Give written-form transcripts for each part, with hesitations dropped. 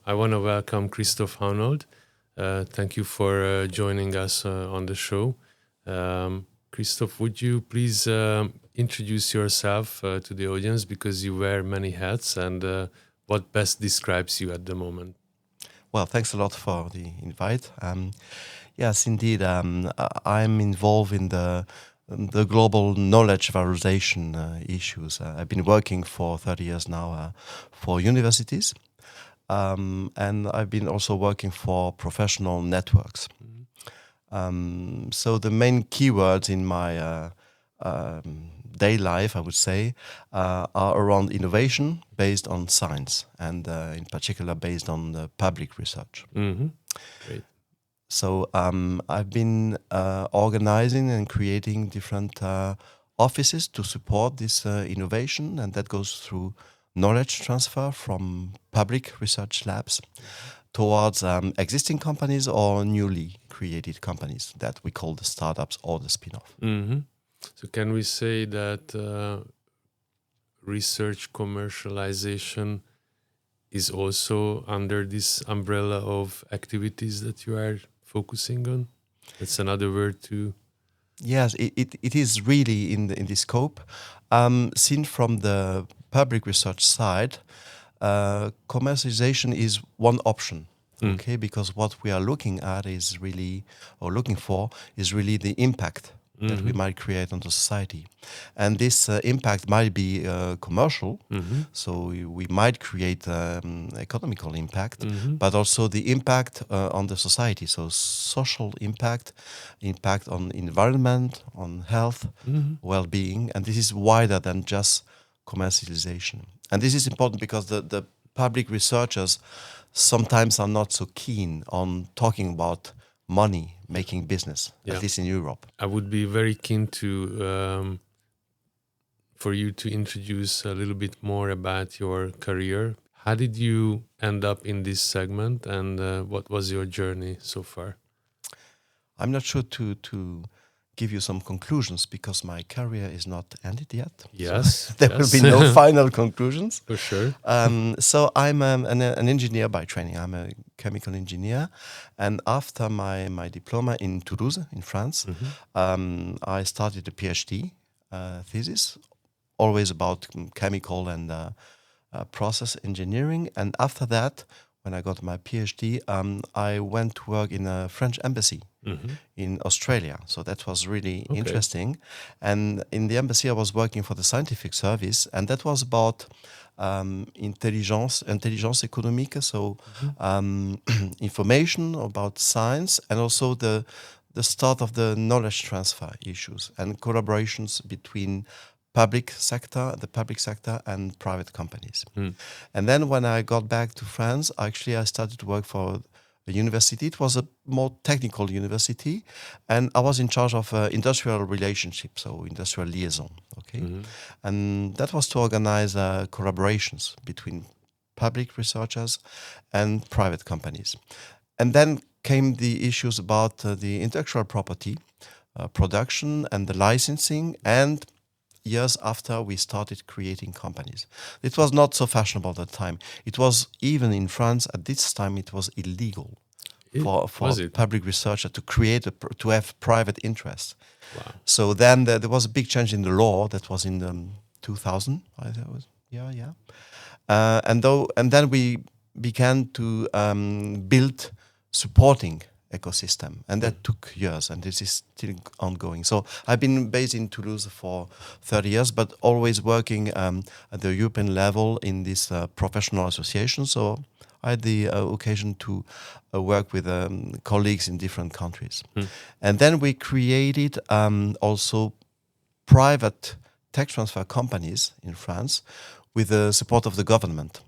I want to welcome Christophe Haunold. Thank you for joining us on the show. Christophe, would you please introduce yourself to the audience because you wear many hats and what best describes you at the moment? Well, thanks a lot for the invite. Yes, indeed. I'm involved in the global knowledge valorization issues. I've been working for 30 years now for universities, and I've been also working for professional networks. So the main keywords in my day life, I would say, are around innovation based on science, and in particular based on public research. Mm-hmm. Great. So I've been organizing and creating different offices to support this innovation, and that goes through knowledge transfer from public research labs towards existing companies or newly created companies that we call the startups or the spin-off. Mm-hmm. So can we say that research commercialization is also under this umbrella of activities that you are focusing on? That's another word to... Yes, it is really in the scope. Seen from the public research side, commercialization is one option. Okay, because what we are looking at is really, or looking for, is really the impact that we might create on the society. And this impact might be commercial, so we might create economical impact, but also the impact on the society, so social impact, impact on environment, on health, well-being, and this is wider than just commercialization. And this is important because the public researchers sometimes are not so keen on talking about money making business, at least in Europe. I would be very keen to for you to introduce a little bit more about your career. How did you end up in this segment, and what was your journey so far? I'm not sure to give you some conclusions because my career is not ended yet. Yes, so there will be no final conclusions. For sure. So I'm an engineer by training. I'm a chemical engineer, and after my diploma in Toulouse, in France, I started a PhD thesis, always about chemical and process engineering. And after that, when I got my PhD, I went to work in a French embassy in Australia. So that was really interesting. And in the embassy, I was working for the scientific service, and that was about intelligence économique, so information about science, and also the start of the knowledge transfer issues and collaborations between the public sector and private companies. And then when I got back to France, actually I started to work for a university. It was a more technical university, and I was in charge of industrial relationships, so industrial liaison. Okay, and that was to organize collaborations between public researchers and private companies. And then came the issues about the intellectual property, production, and the licensing, and years after we started creating companies. It was not so fashionable at the time. It was, even in France at this time, it was illegal for public researcher to create to have private interests. Wow. So then there was a big change in the law. That was in 2000. And then we began to build supporting ecosystem, and that took years, and this is still ongoing. So I've been based in Toulouse for 30 years, but always working at the European level in this professional association. So I had the occasion to work with colleagues in different countries. And then we created also private tech transfer companies in France with the support of the government.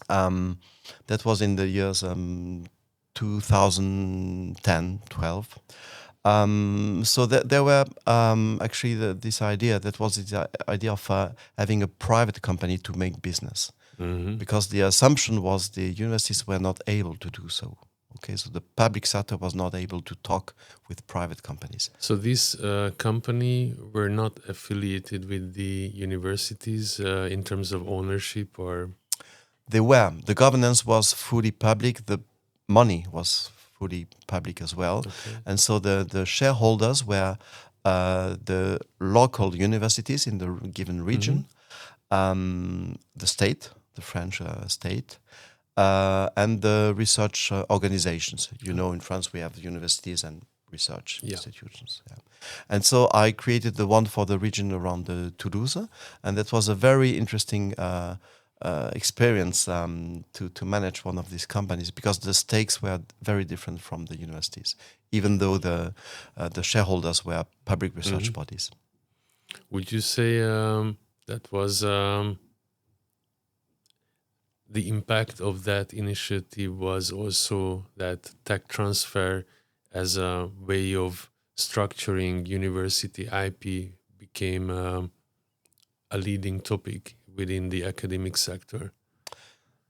That was in the years 2010, 12. So there were actually this idea, that was the idea of having a private company to make business. Because the assumption was the universities were not able to do so. Okay, so the public sector was not able to talk with private companies. So this company were not affiliated with the universities in terms of ownership, or? They were. The governance was fully public. The money was fully public as well. Okay. And so the shareholders were the local universities in the given region, the state, the French state, and the research organizations. You know, in France we have universities and research institutions. Yeah. And so I created the one for the region around Toulouse, and that was a very interesting experience to manage one of these companies, because the stakes were very different from the universities, even though the shareholders were public research bodies. Would you say that was the impact of that initiative was also that tech transfer as a way of structuring university IP became a leading topic within the academic sector?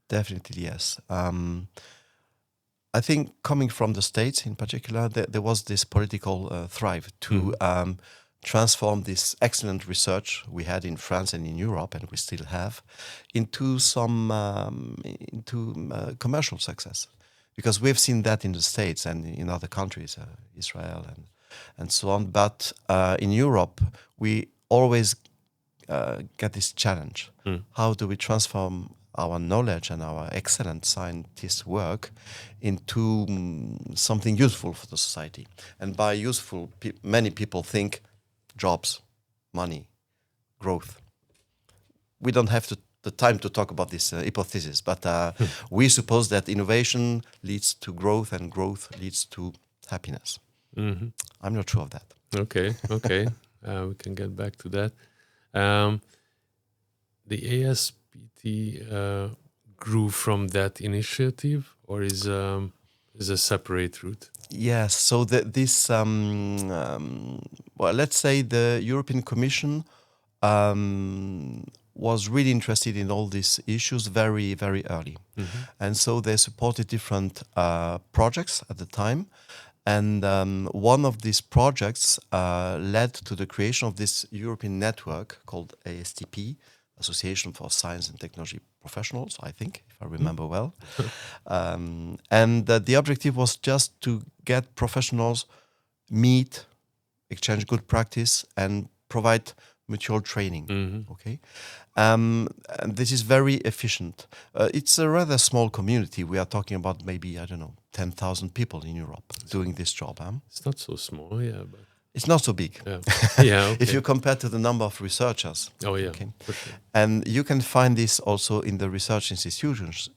Definitely, yes. I think coming from the States in particular, there was this political thrive to transform this excellent research we had in France and in Europe, and we still have, into commercial success. Because we've seen that in the States and in other countries, Israel and so on. But in Europe, we always get this challenge. How do we transform our knowledge and our excellent scientists' work into something useful for the society? And by useful, many people think jobs, money, growth. We don't have the time to talk about this hypothesis, but we suppose that innovation leads to growth and growth leads to happiness. I'm not sure of that. Okay. We can get back to that. The ASPT grew from that initiative, or is a separate route? Yes. So this, let's say the European Commission was really interested in all these issues very, very early, and so they supported different projects at the time. And one of these projects led to the creation of this European network called ASTP, Association for Science and Technology Professionals, I think, if I remember well. And the objective was just to get professionals meet, exchange good practice, and provide mutual training. Okay, and this is very efficient. It's a rather small community. We are talking about maybe, 10,000 people in Europe doing this job. It's not so small, yeah, but it's not so big. Yeah, okay. If you compare to the number of researchers. Oh yeah, okay. For sure. And you can find this also in the research institutions.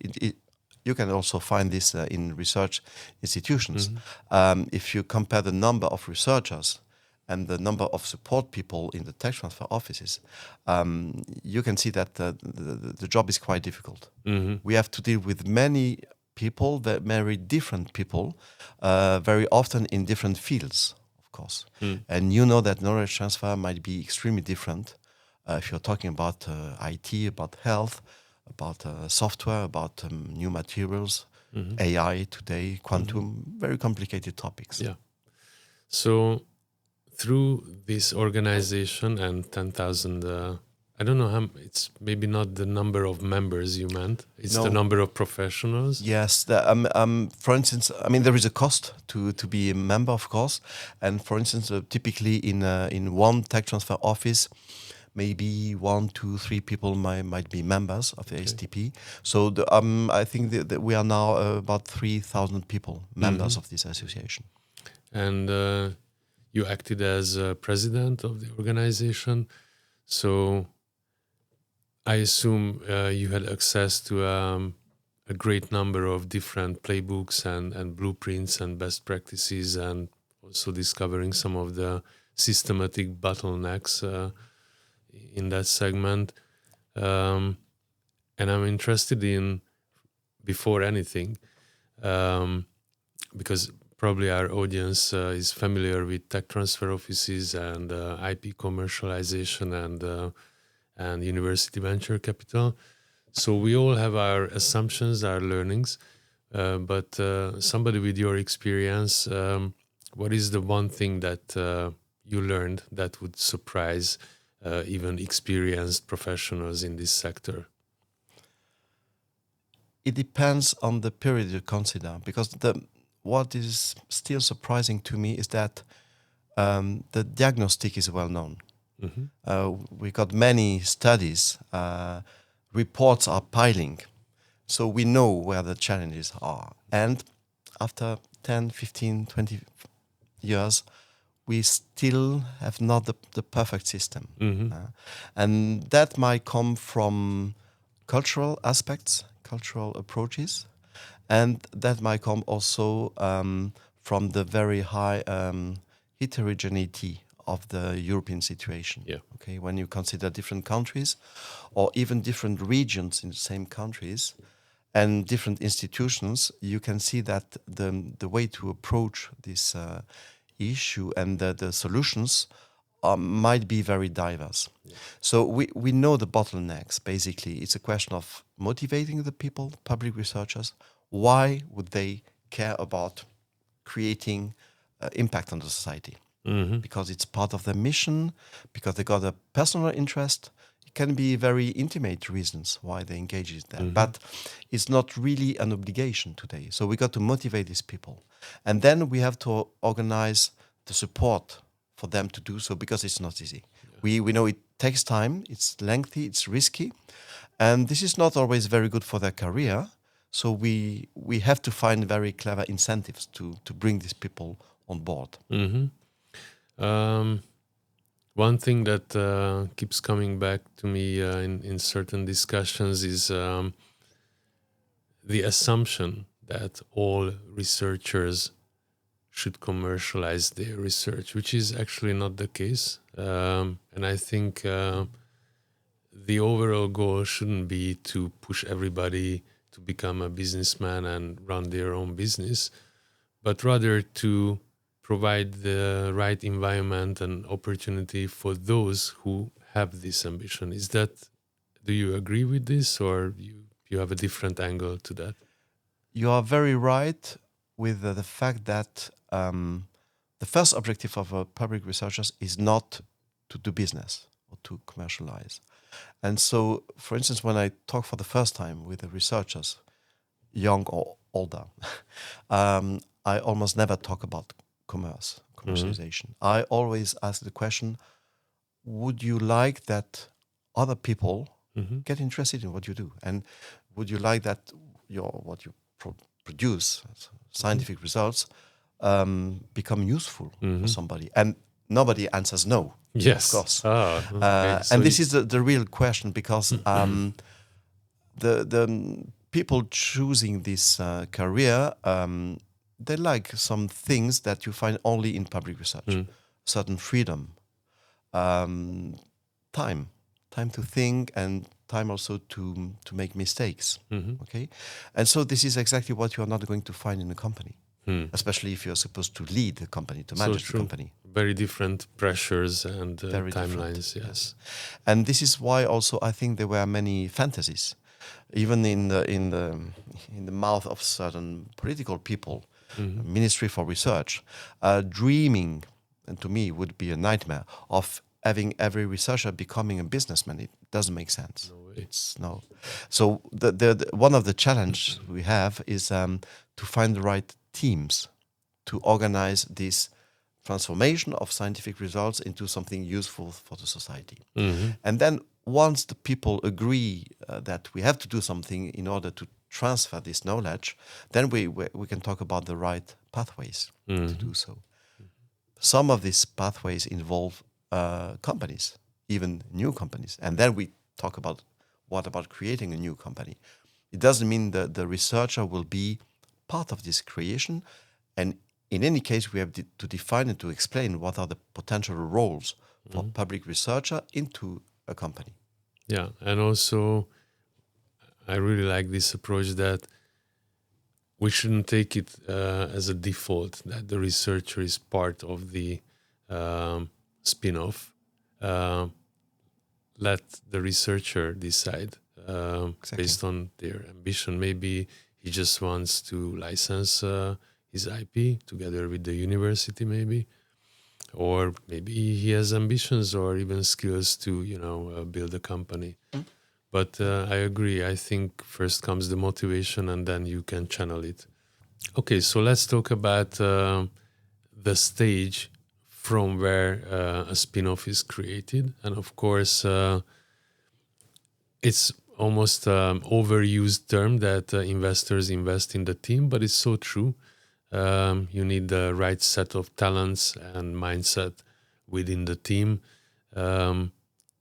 You can also find this in research institutions. If you compare the number of researchers and the number of support people in the tech transfer offices, you can see that the job is quite difficult. We have to deal with many people, very different people, very often in different fields, of course. And you know that knowledge transfer might be extremely different if you're talking about IT, about health, about software, about new materials, AI today, quantum, very complicated topics. Yeah. So through this organization and 10,000, I don't know how, it's maybe not the number of members you meant, it's the number of professionals. Yes. For instance, there is a cost to be a member, of course. And for instance, typically in one tech transfer office, maybe 1, 2, 3 people might be members of the ASTP. So I think that we are now about 3,000 people, members of this association. And you acted as president of the organization. So I assume you had access to a great number of different playbooks and blueprints and best practices, and also discovering some of the systematic bottlenecks in that segment. And I'm interested in, before anything, because probably our audience is familiar with tech transfer offices and IP commercialization and university venture capital. So we all have our assumptions, our learnings, but somebody with your experience, what is the one thing that you learned that would surprise even experienced professionals in this sector? it depends on the period you consider, because what is still surprising to me is that the diagnostic is well known. We got many studies, reports are piling, so we know where the challenges are. And after 10, 15, 20 years, we still have not the perfect system. And that might come from cultural aspects, cultural approaches, and that might come also from the very high heterogeneity of the European situation. Yeah. Okay, when you consider different countries or even different regions in the same countries and different institutions, you can see that the way to approach this issue and the solutions might be very diverse. So we know the bottlenecks. Basically, it's a question of motivating the people, public researchers. Why would they care about creating impact on the society? Because it's part of their mission, because they got a personal interest. It can be very intimate reasons why they engage in that, but it's not really an obligation today. So we got to motivate these people, and then we have to organize the support for them to do so, because it's not easy. We know it takes time, it's lengthy, it's risky, and this is not always very good for their career. So we have to find very clever incentives to bring these people on board. One thing that keeps coming back to me in certain discussions is the assumption that all researchers should commercialize their research, which is actually not the case. And I think the overall goal shouldn't be to push everybody to become a businessman and run their own business, but rather to provide the right environment and opportunity for those who have this ambition. Do you agree with this, or you have a different angle to that? You are very right with the fact that the first objective of public researchers is not to do business or to commercialize. And so, for instance, when I talk for the first time with the researchers, young or older, I almost never talk about commercialization. I always ask the question, would you like that other people get interested in what you do? And would you like that what you produce, scientific results, become useful for somebody? And nobody answers no. Yes, of course. Okay. And this is the real question, because the people choosing this career, they like some things that you find only in public research. Certain freedom, time to think, and time also to make mistakes. Okay, and so this is exactly what you are not going to find in a company, especially if you're supposed to lead the company, to manage the company. Very different pressures and Very timelines. different, Yes, and this is why also I think there were many fantasies, even in the mouth of certain political people, Ministry for Research, dreaming, and to me would be a nightmare, of having every researcher becoming a businessman. It doesn't make sense. No. So the one of the challenges we have is to find the right teams to organize this transformation of scientific results into something useful for the society. And then once the people agree that we have to do something in order to transfer this knowledge, then we can talk about the right pathways to do so. Some of these pathways involve companies, even new companies. And then we talk about what about creating a new company. It doesn't mean that the researcher will be part of this creation. And in any case, we have to define and to explain what are the potential roles for public researcher into a company. Yeah, and also I really like this approach that we shouldn't take it as a default that the researcher is part of the spin-off. Let the researcher decide Exactly. based on their ambition. Maybe he just wants to license his IP together with the university, maybe. Or maybe he has ambitions or even skills to, build a company. But I agree. I think first comes the motivation, and then you can channel it. Okay, so let's talk about the stage from where a spin-off is created. And of course, it's almost overused term that investors invest in the team, but it's so true. You need the right set of talents and mindset within the team.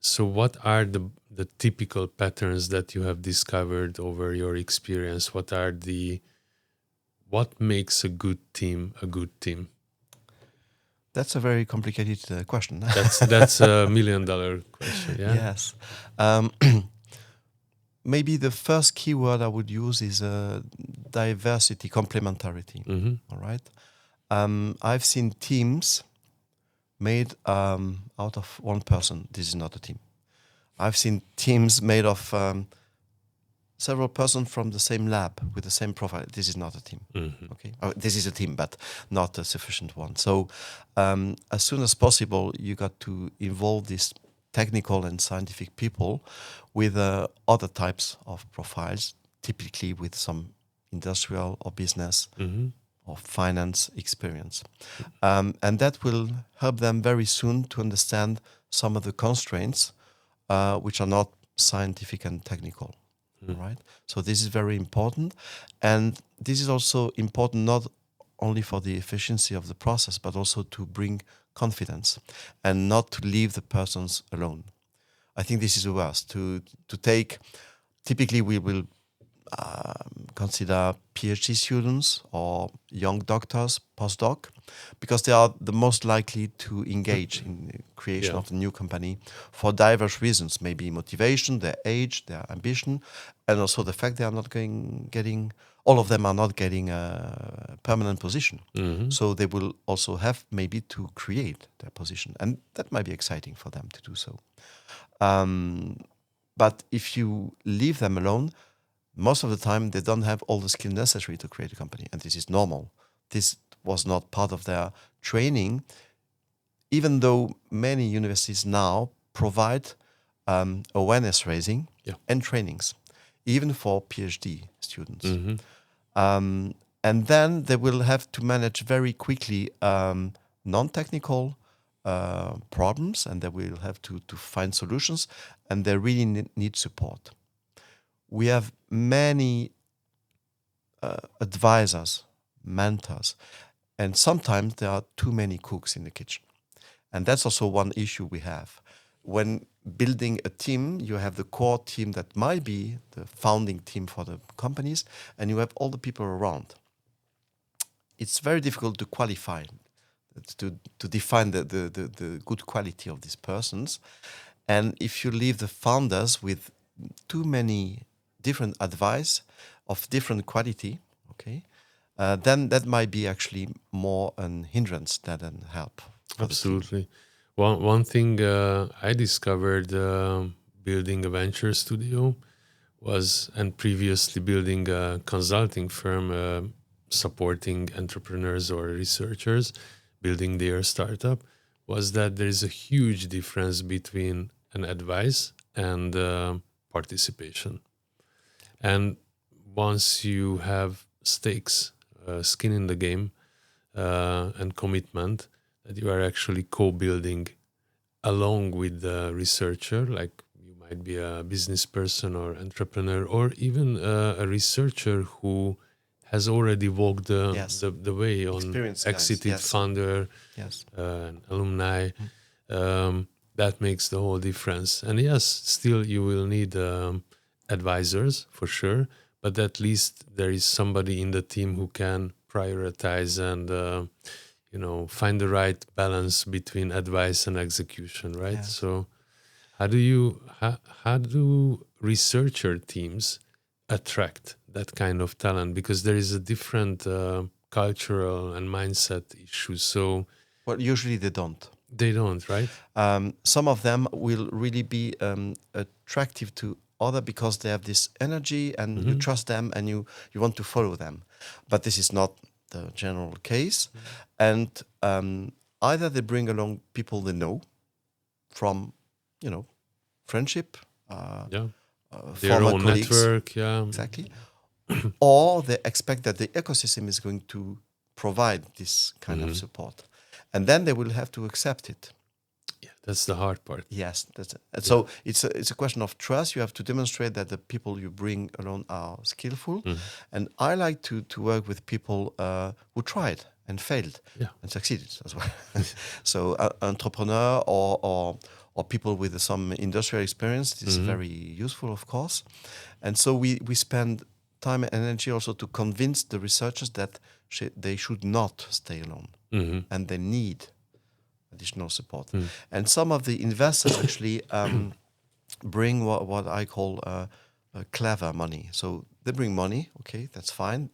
So what are the typical patterns that you have discovered over your experience? What makes a good team a good team? That's a very complicated question. That's $1 million question. Yeah. Yes. Maybe the first keyword I would use is diversity, complementarity. Mm-hmm. All right. I've seen teams made out of one person. This is not a team. I've seen teams made of several persons from the same lab with the same profile. This is not a team. Mm-hmm. Okay, this is a team, but not a sufficient one. So, as soon as possible, you got to involve these technical and scientific people with other types of profiles, typically with some industrial or business Mm-hmm. or finance experience. And that will help them very soon to understand some of the constraints which are not scientific and technical. Mm-hmm. Right? So this is very important. And this is also important not only for the efficiency of the process, but also to bring confidence and not to leave the persons alone. I think this is the worst. To take, typically we will consider PhD students or young doctors, postdoc, because they are the most likely to engage in the creation of a new company for diverse reasons, maybe motivation, their age, their ambition, and also the fact they are not getting all of them are not getting a permanent position. Mm-hmm. So they will also have maybe to create their position, and that might be exciting for them to do so. But if you leave them alone, most of the time they don't have all the skill necessary to create a company, and this is normal. This was not part of their training, even though many universities now provide awareness raising and trainings, even for PhD students. Mm-hmm. And then they will have to manage very quickly non-technical problems, and they will have to find solutions, and they really need support. We have many advisors, mentors, and sometimes there are too many cooks in the kitchen. And that's also one issue we have. When building a team, you have the core team that might be the founding team for the companies, and you have all the people around. It's very difficult to qualify, to define the good quality of these persons. And if you leave the founders with too many different advice of different quality, okay, then that might be actually more an hindrance than a help. Absolutely. One thing I discovered building a venture studio was, and previously building a consulting firm supporting entrepreneurs or researchers building their startup, was that there is a huge difference between an advice and participation. And once you have stakes, skin in the game, and commitment, that you are actually co-building along with the researcher, like you might be a business person or entrepreneur, or even a researcher who has already walked the way on experienced exited founder, alumni. That makes the whole difference. And yes, still you will need advisors for sure, but at least there is somebody in the team who can prioritize and find the right balance between advice and execution, right? Yes. So how do researcher teams attract that kind of talent? Because there is a different cultural and mindset issue. So well, usually they don't. They don't, right? Some of them will really be attractive to other because they have this energy and you trust them and you want to follow them. But this is not the general case. And either they bring along people they know from, friendship, their former own colleagues. network, yeah. Exactly. Or they expect that the ecosystem is going to provide this kind of support. And then they will have to accept it. Yeah, that's the hard part. Yes, that's it. And so it's a question of trust. You have to demonstrate that the people you bring along are skillful. And I like to work with people who tried and failed and succeeded as well. So entrepreneur or people with some industrial experience is very useful, of course. And so we spend time and energy also to convince the researchers that they should not stay alone and they need additional support. And some of the investors actually bring what I call clever money. So they bring money, okay, that's fine.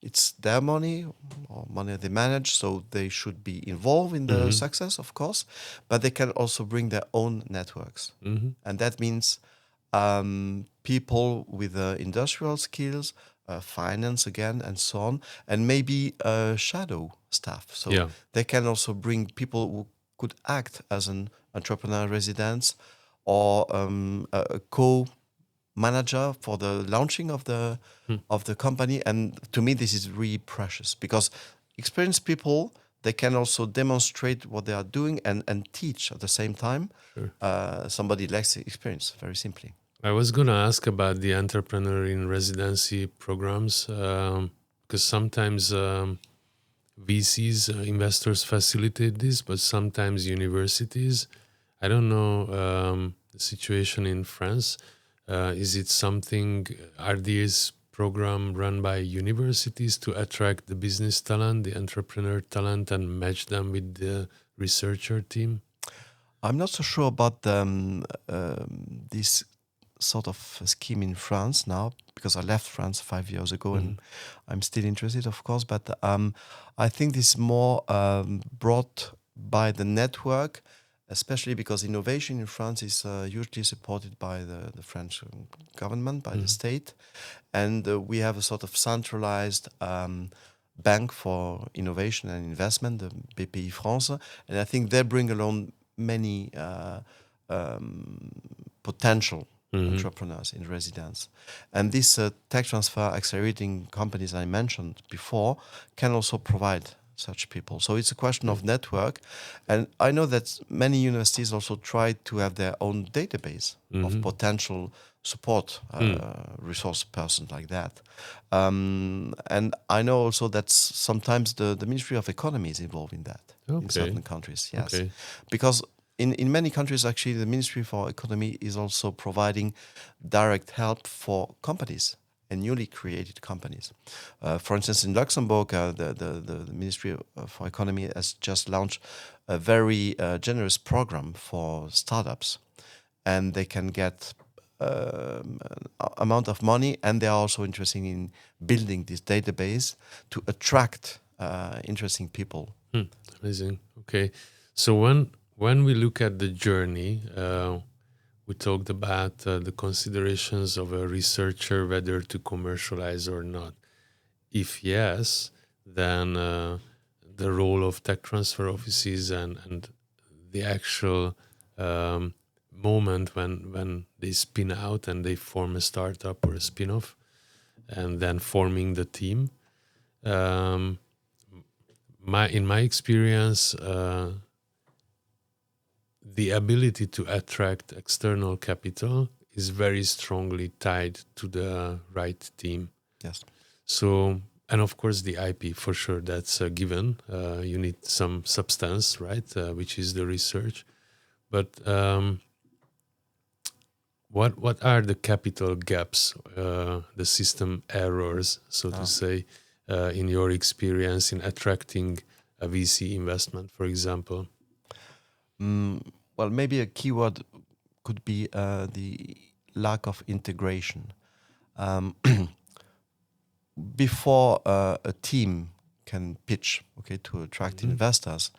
It's their money or money they manage, so they should be involved in the success, of course, but they can also bring their own networks. And that means people with industrial skills, finance again, and so on, and maybe shadow staff. So they can also bring people who could act as an entrepreneur residence or a co-manager for the launching of the company. And to me, this is really precious because experienced people, they can also demonstrate what they are doing and teach at the same time. Somebody lacks experience, very simply. I was going to ask about the entrepreneur in residency programs because sometimes VCs, investors facilitate this, but sometimes universities. I don't know the situation in France. Is it something, are these programs run by universities to attract the business talent, the entrepreneur talent, and match them with the researcher team? I'm not so sure about this sort of scheme in France now, because I left France 5 years ago and I'm still interested, of course, but I think this is more brought by the network, especially because innovation in France is usually supported by the French government, by the state, and we have a sort of centralized bank for innovation and investment, the BPI France, and I think they bring along many potential entrepreneurs in residence. And these tech transfer accelerating companies I mentioned before can also provide such people. So it's a question of network. And I know that many universities also try to have their own database of potential support resource persons like that. And I know also that sometimes the Ministry of Economy is involved in that in certain countries. Yes, because in many countries, actually, the Ministry for Economy is also providing direct help for companies and newly created companies. For instance, in Luxembourg, the Ministry for Economy has just launched a very generous program for startups, and they can get amount of money, and they are also interested in building this database to attract interesting people. Amazing. Okay, so when we look at the journey, we talked about the considerations of a researcher, whether to commercialize or not. If yes, then the role of tech transfer offices and the actual moment when they spin out and they form a startup or a spin-off, and then forming the team. In my experience, the ability to attract external capital is very strongly tied to the right team. Yes. So, and of course the IP, for sure, that's a given. You need some substance, right? Which is the research. But what are the capital gaps, the system errors, so to say, in your experience in attracting a VC investment, for example? Well, maybe a keyword could be the lack of integration. Before a team can pitch, to attract investors,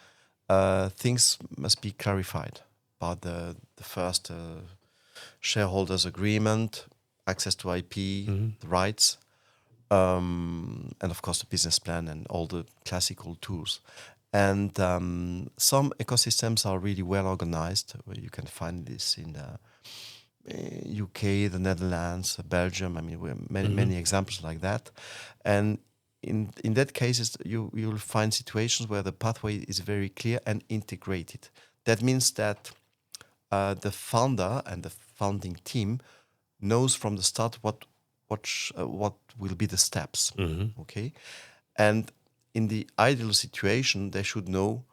things must be clarified about the first shareholders agreement, access to IP, the rights, and of course the business plan and all the classical tools. And some ecosystems are really well organized. Where you can find this in UK, the Netherlands, Belgium. I mean, we have many examples like that. And in that cases, you will find situations where the pathway is very clear and integrated. That means that the founder and the founding team knows from the start what will be the steps. Okay, and in the ideal situation, they should know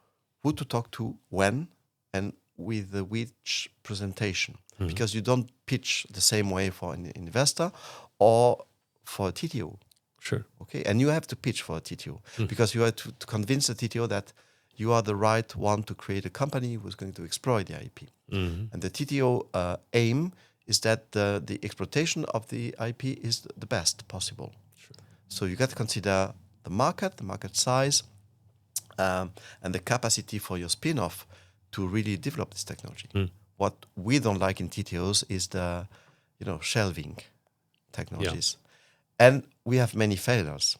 who to talk to, when, and with which presentation. Because you don't pitch the same way for an investor or for a TTO. Sure. Okay, and you have to pitch for a TTO because you have to convince the TTO that you are the right one to create a company who's going to exploit the IP. And the TTO aim is that the exploitation of the IP is the best possible. Sure. So you got to consider the market size, and the capacity for your spin-off to really develop this technology. What we don't like in TTOs is the, shelving technologies. And we have many failures.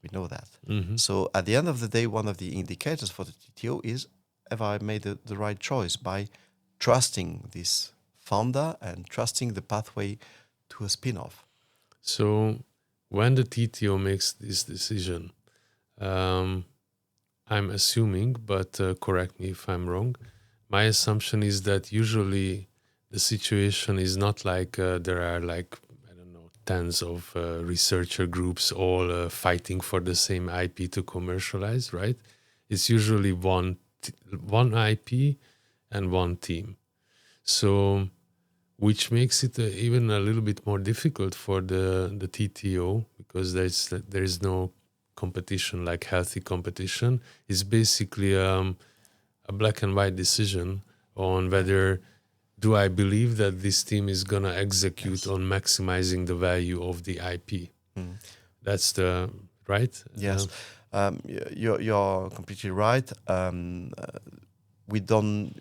We know that. So at the end of the day, one of the indicators for the TTO is, have I made the right choice by trusting this founder and trusting the pathway to a spin-off? So when the TTO makes this decision, I'm assuming, but correct me if I'm wrong, my assumption is that usually the situation is not like there are like, I don't know, tens of researcher groups all fighting for the same IP to commercialize, right? It's usually one IP and one team. So, which makes it even a little bit more difficult for the TTO because there is no competition, like healthy competition. It's basically a black and white decision on whether do I believe that this team is gonna execute on maximizing the value of the IP. That's the right. Yes, you're completely right. We don't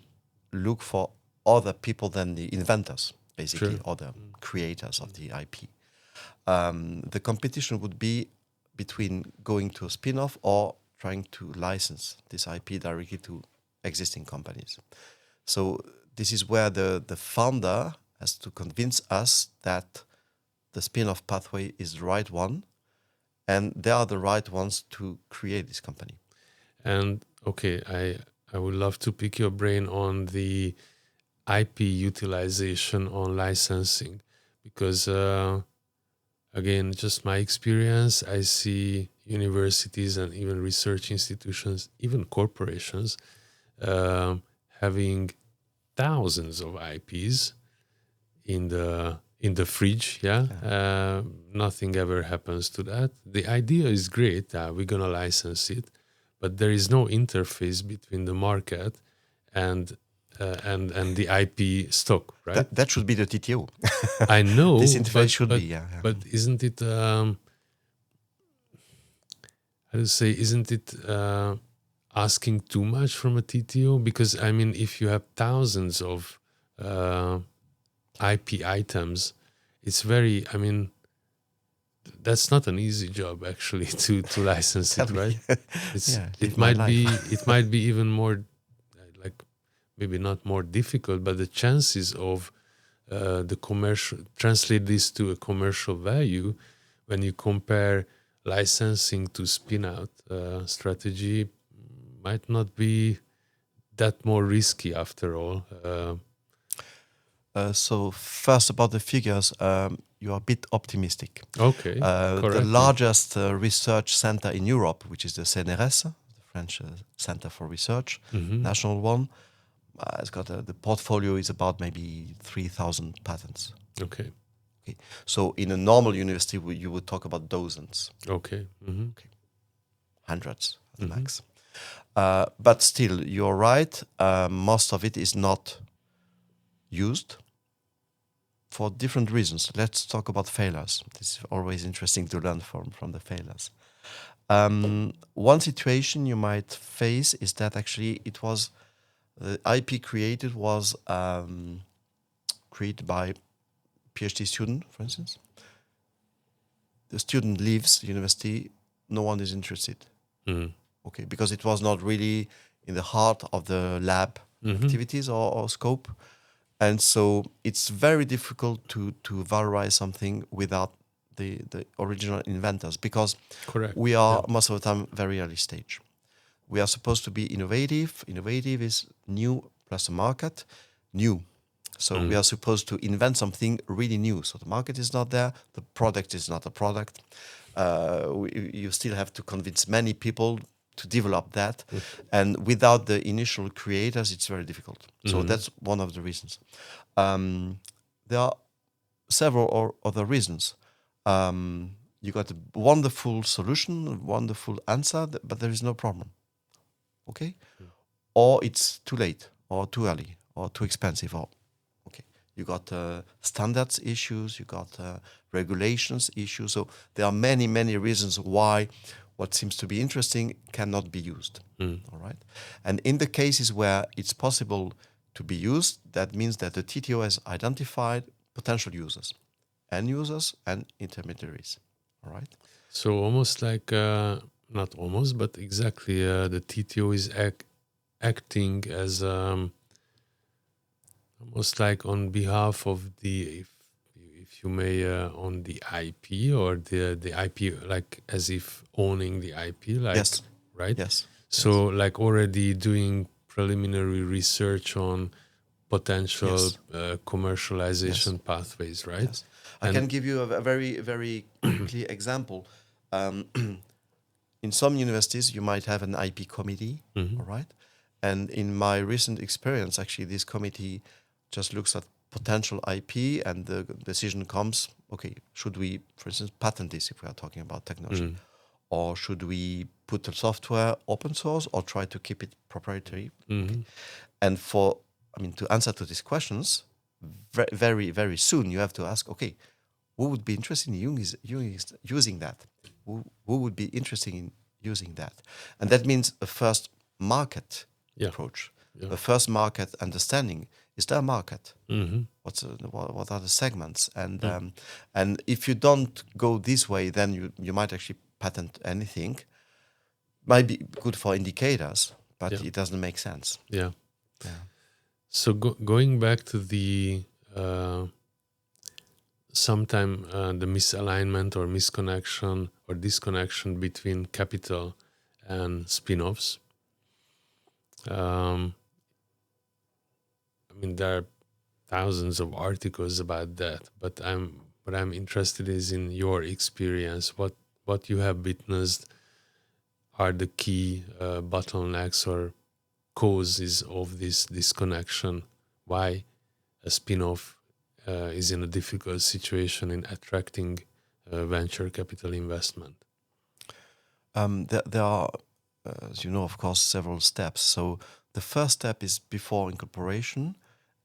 look for other people than the inventors, basically, or the creators of the IP. The competition would be between going to a spin-off or trying to license this IP directly to existing companies. So this is where the founder has to convince us that the spin-off pathway is the right one, and they are the right ones to create this company. And okay, I would love to pick your brain on the IP utilization on licensing, because again, just my experience, I see universities and even research institutions, even corporations, having thousands of IPs in the fridge. Nothing ever happens to that. The idea is great. We're gonna license it, but there is no interface between the market and the IP stock, right? That should be the TTO. I know this interface should be. But isn't it? How to say? Isn't it asking too much from a TTO? Because I mean, if you have thousands of IP items, it's very. I mean, that's not an easy job actually to license it, right? It might be even more like maybe not more difficult, but the chances of the commercial translate this to a commercial value when you compare licensing to spin-out strategy might not be that more risky after all. So first about the figures, you are a bit optimistic. Okay, the largest research center in Europe, which is the CNRS, the French Center for Research, national one, it's got the portfolio is about maybe 3,000 patents. Okay. So in a normal university, you would talk about dozens. Okay. Hundreds at max. But still, you're right. Most of it is not used for different reasons. Let's talk about failures. This is always interesting to learn from the failures. One situation you might face is that actually it was the IP created was created by PhD student, for instance. The student leaves the university, no one is interested. Okay, because it was not really in the heart of the lab activities or scope. And so it's very difficult to valorize something without the original inventors, because Correct. we are most of the time very early stage. We are supposed to be innovative. Innovative is new plus the market, new. So we are supposed to invent something really new. So the market is not there. The product is not a product. You still have to convince many people to develop that. And without the initial creators, it's very difficult. So that's one of the reasons. There are several other reasons. You got a wonderful solution, wonderful answer, but there is no problem. Okay? Or it's too late, or too early, or too expensive, or okay. You got standards issues, you got regulations issues. So there are many, many reasons why what seems to be interesting cannot be used. All right? And in the cases where it's possible to be used, that means that the TTO has identified potential users, end users and intermediaries. All right? So almost like, not almost, but exactly, the TTO is acting as almost like on behalf of the, if you may, on the IP, or the IP, like as if owning the IP, like, Yes. right? Yes. So like already doing preliminary research on potential commercialization pathways, right? Yes. I can give you a very, very quickly example. In some universities, you might have an IP committee, all right? And in my recent experience, actually, this committee just looks at potential IP, and the decision comes, okay, should we, for instance, patent this if we are talking about technology? Or should we put the software open source or try to keep it proprietary? Okay. And to answer to these questions, very, very soon you have to ask, okay, who would be interested in using that? Who would be interested in using that? And that means a first market approach, a first market understanding. Is there a market? What are the segments? And if you don't go this way, then you might actually patent anything. Might be good for indicators, but it doesn't make sense. Yeah. So going back to the sometime the misalignment or misconnection or disconnection between capital and spin-offs. I mean, there are thousands of articles about that, but what I'm interested is in your experience. What you have witnessed are the key bottlenecks or causes of this disconnection. Why a spin-off is in a difficult situation in attracting venture capital investment? There are, as you know, of course, several steps. So the first step is before incorporation,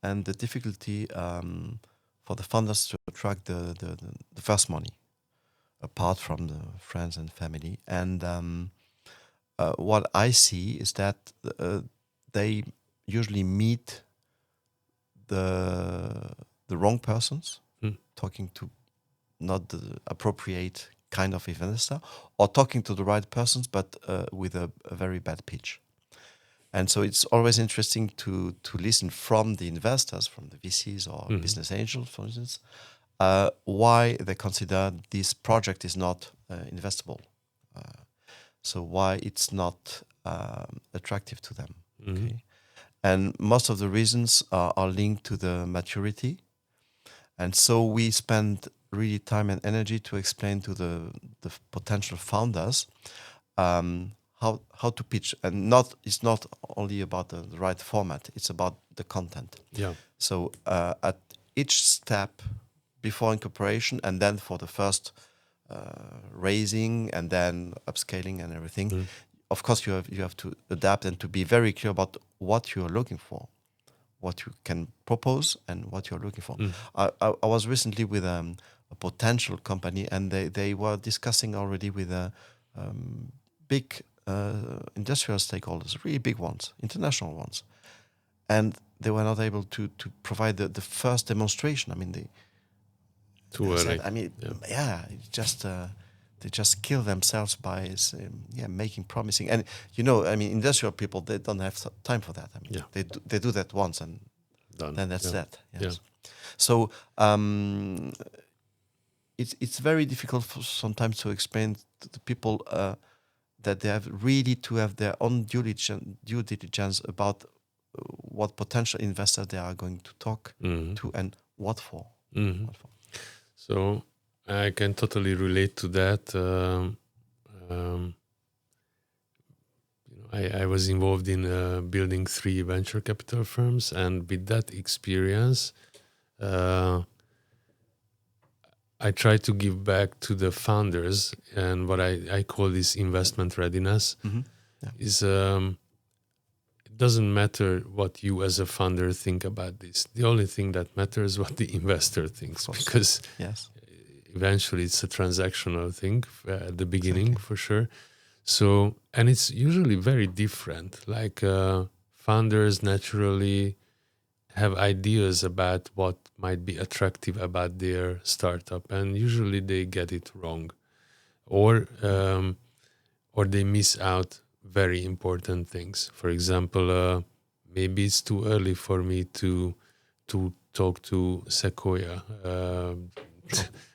and the difficulty for the funders to attract the first money, apart from the friends and family. And what I see is that they usually meet the wrong persons, talking to not the appropriate kind of investor, or talking to the right persons, but with a very bad pitch. And so it's always interesting to listen from the investors, from the VCs or business angels, for instance, why they consider this project is not investable. So why it's not attractive to them. Okay? And most of the reasons are linked to the maturity. And so we spend really time and energy to explain to the potential founders how to pitch. And it's not only about the right format, it's about the content. Yeah. So at each step before incorporation, and then for the first raising and then upscaling and everything, of course you have to adapt and to be very clear about what you are looking for, what you can propose and what you're looking for. I was recently with a potential company, and they were discussing already with big industrial stakeholders, really big ones, international ones. And they were not able to provide the first demonstration. I mean, they just kill themselves by making promising. And industrial people, they don't have time for that. I mean, they do that once and done. then that's that. Yes. Yeah. So it's very difficult sometimes to explain to the people that they have really to have their own due diligence about what potential investors they are going to talk to and what for. What for. So I can totally relate to that. I was involved in building 3 venture capital firms, and with that experience, I try to give back to the founders, and what I call this investment readiness is it doesn't matter what you as a founder think about this. The only thing that matters is what the investor thinks, because eventually it's a transactional thing at the beginning, for sure. So, and it's usually very different. Like founders naturally have ideas about what might be attractive about their startup, and usually they get it wrong, or they miss out very important things. For example, maybe it's too early for me to talk to Sequoia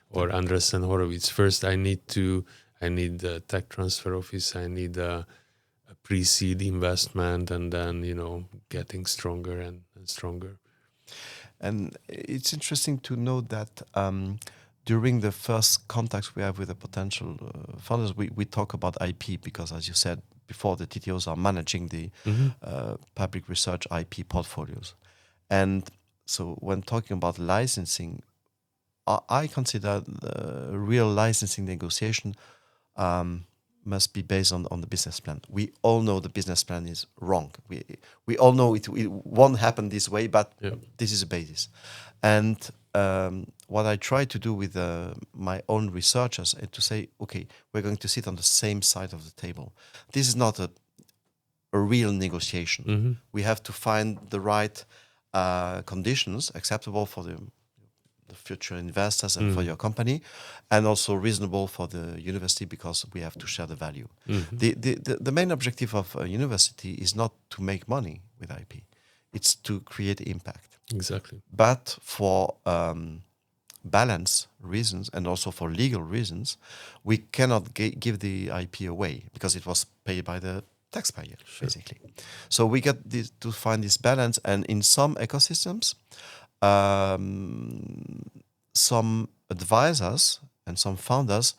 or Andreessen Horowitz. First, I need the tech transfer office. I need a pre-seed investment, and then getting stronger and stronger. And it's interesting to note that during the first contacts we have with the potential founders, we talk about IP, because, as you said before, the TTOs are managing the public research IP portfolios. And so when talking about licensing, I consider the real licensing negotiation must be based on the business plan. We all know the business plan is wrong. We all know it won't happen this way, but this is a basis. And what I try to do with my own researchers is to say, okay, we're going to sit on the same side of the table. This is not a real negotiation. We have to find the right conditions acceptable for the future investors and for your company, and also reasonable for the university, because we have to share the value. The main objective of a university is not to make money with IP. It's to create impact. Exactly. But for balance reasons and also for legal reasons, we cannot give the IP away, because it was paid by the taxpayer, basically. So we get to find this balance, and in some ecosystems, some advisors and some founders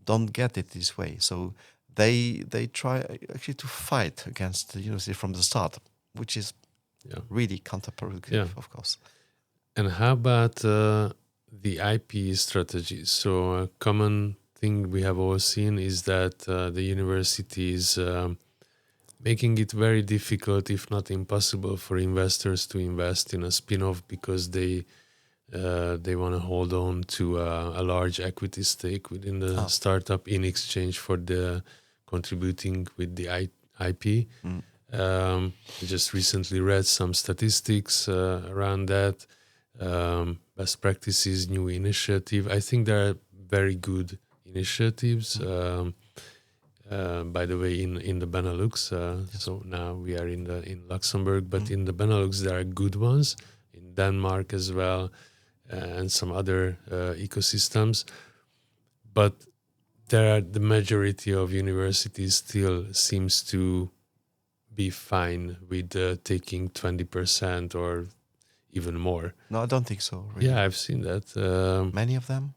don't get it this way. So they try actually to fight against the university from the start, which is really counterproductive, of course. And how about the IP strategies? So a common thing we have all seen is that the university is making it very difficult, if not impossible, for investors to invest in a spin-off, because they want to hold on to a large equity stake within the startup in exchange for the contributing with the IP. I just recently read some statistics around that. Best practices, new initiative. I think there are very good initiatives. By the way, in the Benelux. So now we are in Luxembourg, but in the Benelux there are good ones. In Denmark as well, and some other ecosystems. But the majority of universities still seems to be fine with taking 20% or even more. No, I don't think so. Really. Yeah, I've seen that. Many of them?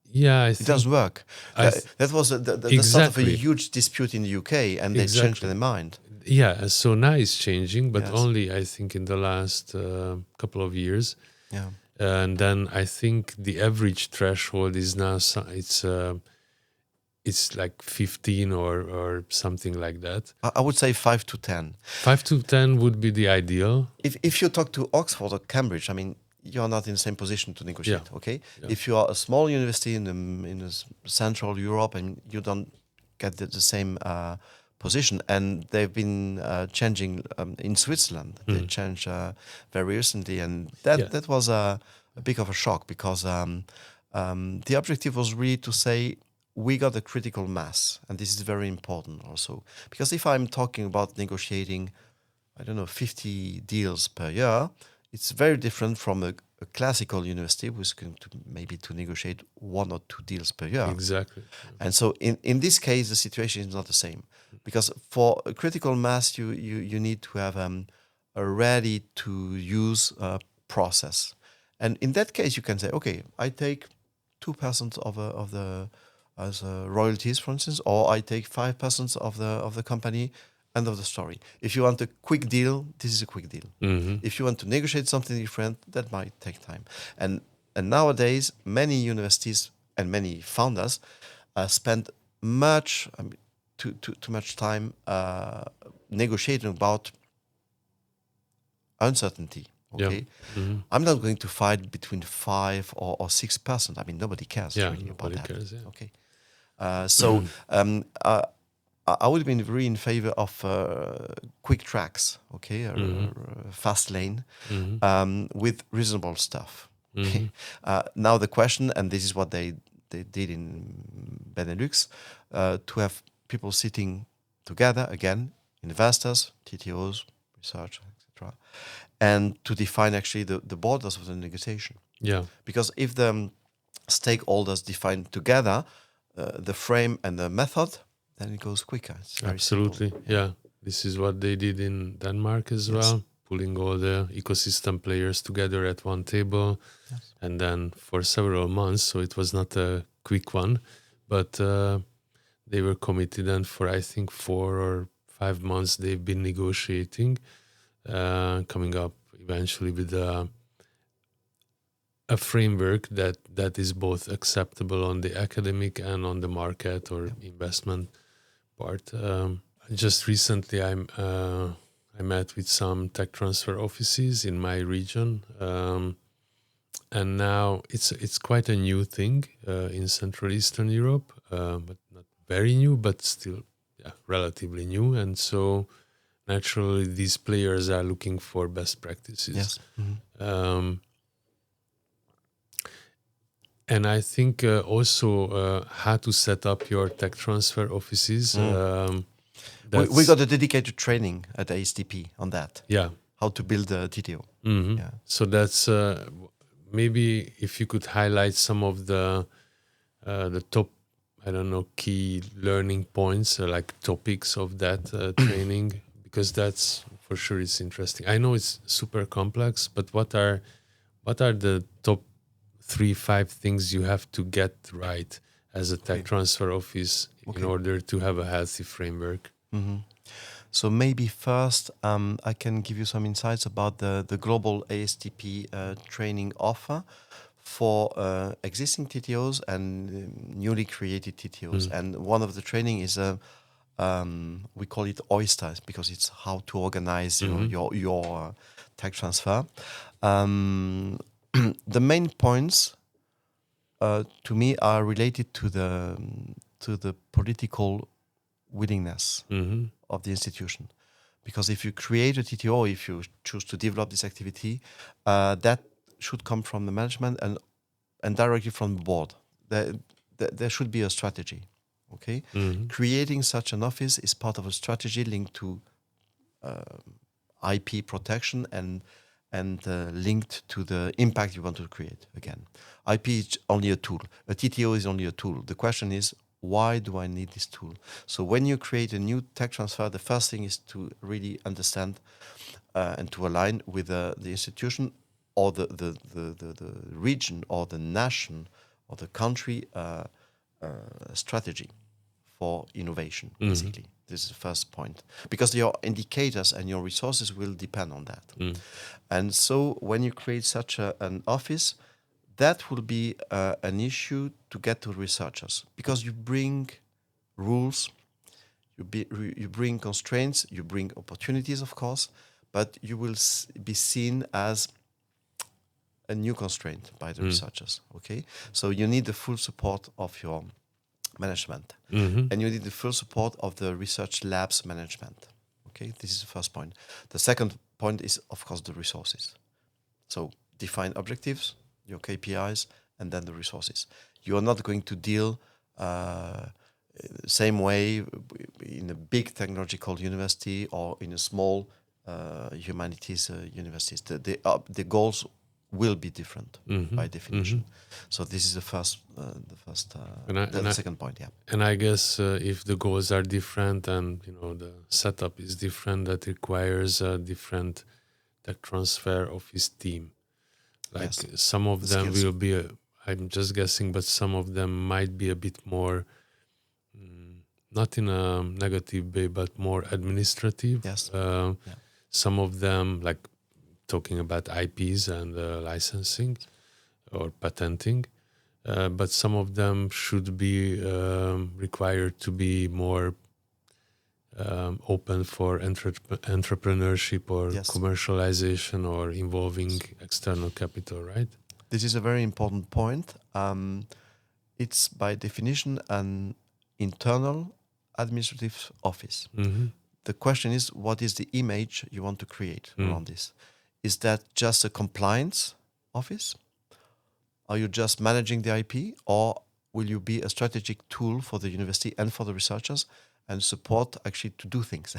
Yeah, I think it doesn't work. That was the start of a huge dispute in the UK, and they changed their mind. Yeah, so now it's changing, but only I think in the last couple of years. Yeah, and then I think the average threshold is now it's like 15 or something like that. I would say 5 to 10. 5 to 10 would be the ideal. If you talk to Oxford or Cambridge, I mean, you're not in the same position to negotiate, okay? Yeah. If you are a small university in Central Europe and you don't get the same position, and they've been changing in Switzerland, they changed very recently, and that was a bit of a shock, because the objective was really to say, we got a critical mass, and this is very important also. Because if I'm talking about negotiating, I don't know, 50 deals per year, it's very different from a classical university who's going to maybe to negotiate 1 or 2 deals per year. Exactly. And so in this case, the situation is not the same, because for a critical mass, you need to have a ready-to-use process. And in that case, you can say, okay, I take 2% of the as royalties, for instance, or I take 5% of the company. End of the story. If you want a quick deal, this is a quick deal. If you want to negotiate something different, that might take time. And nowadays, many universities and many founders spend too much time negotiating about uncertainty. Okay, I'm not going to fight between 5 or 6%. I mean, nobody cares really about that. Cares, yeah. Okay, I would have been very in favor of quick tracks, okay, fast lane, with reasonable stuff. Okay. Now the question, and this is what they did in Benelux, to have people sitting together, again, investors, TTOs, research, etc., and to define actually the borders of the negotiation. Yeah. Because if the stakeholders define together the frame and the method, then it goes quicker. It's very Absolutely, simple. yeah. This is what they did in Denmark as well, pulling all the ecosystem players together at one table, and then for several months. So it was not a quick one, but they were committed, and for I think 4 or 5 months they've been negotiating, coming up eventually with a framework that is both acceptable on the academic and on the market or investment part. Just recently, I met with some tech transfer offices in my region, and now it's quite a new thing in Central Eastern Europe, but not very new, but still relatively new. And so naturally, these players are looking for best practices. Yes. And I think also how to set up your tech transfer offices. We got a dedicated training at ASTP on that. Yeah. How to build a TTO. Yeah. So that's maybe if you could highlight some of the top, I don't know, key learning points, like topics of that training, because that's for sure it's interesting. I know it's super complex, but what are the top 3-5 things you have to get right as a tech transfer office in order to have a healthy framework? So maybe first I can give you some insights about the global ASTP training offer for existing TTOs and newly created TTOs. And one of the training is we call it Oyster, because it's how to organize your tech transfer. The main points to me are related to the political willingness of the institution. Because if you create a TTO, if you choose to develop this activity, that should come from the management and directly from the board. There should be a strategy. Okay, creating such an office is part of a strategy linked to IP protection and linked to the impact you want to create. Again, IP is only a tool. A TTO is only a tool. The question is, why do I need this tool? So when you create a new tech transfer, the first thing is to really understand and to align with the institution or the region or the nation or the country strategy for innovation, basically. This is the first point. Because your indicators and your resources will depend on that. And so when you create such an office, that will be an issue to get to researchers. Because you bring rules, you bring constraints, you bring opportunities, of course, but you will be seen as a new constraint by the researchers. Okay, so you need the full support of your management, and you need the full support of the research labs management. Okay, this is the first point. The second point is, of course, the resources. So define objectives, your KPIs, and then the resources. You are not going to deal same way in a big technological university or in a small humanities universities. The goals will be different by definition. So this is the second point. Yeah. And I guess if the goals are different and the setup is different, that requires a different tech transfer office team. Like some of them skills. will be, I'm just guessing, but some of them might be a bit more, not in a negative way, but more administrative. Yes. Some of them, like talking about IPs and licensing or patenting, but some of them should be required to be more open for entrepreneurship or commercialization or involving external capital, right? This is a very important point. It's by definition an internal administrative office. The question is, what is the image you want to create around this? Is that just a compliance office? Are you just managing the IP, or will you be a strategic tool for the university and for the researchers and support actually to do things